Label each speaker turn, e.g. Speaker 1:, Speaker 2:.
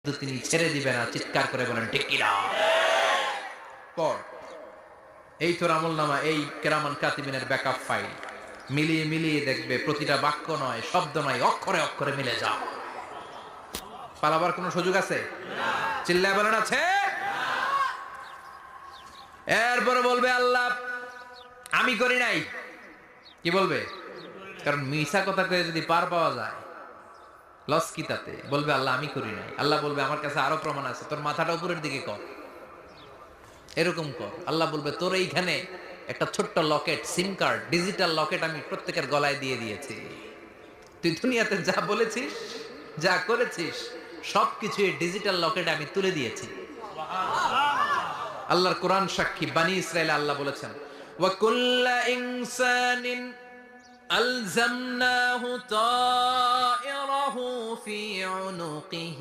Speaker 1: তিনি ছেড়ে দিবে না। চিৎকার করে বলেন ঠিক কিনা। পর এই তোর আমলনামা, এই কেরামান কাতিবিনের ব্যাকআপ ফাইল মিলিয়ে মিলিয়ে দেখবে প্রতিটা বাক্য নয়, শব্দ নয়, অক্ষরে অক্ষরে মিলে যাও। পালাবার কোনো সুযোগ আছে? চিল্লায় বলেন আছে। এরপরে বলবে আল্লাহ আমি করি নাই। কি বলবে? কারণ মিশা কথা কয়ে যদি পার পাওয়া যায়, লস কি তাতে? বলবে আল্লাহ আমি করি নাই। আল্লাহ বলবে আমার কাছে আরো প্রমাণ আছে, তোর মাথাটা উপরের দিকে কর, এরকম কর। আল্লাহ বলবে তোর এইখানে একটা ছোট্ট লকেট, সিম কার্ড, ডিজিটাল লকেট আমি প্রত্যেকের গলায় দিয়ে দিয়েছি। তুই দুনিয়াতে যা বলেছিস, যা করেছিস, সবকিছু এই ডিজিটাল লকেটে আমি তুলে দিয়েছি। আল্লাহর কোরআন সাক্ষী। বানি ইসরায়েল আল্লাহ বলেছেন ওয়া কুল্লা ইনসানিন আলজামনাহু তায়রাহু ফি উনুকিহি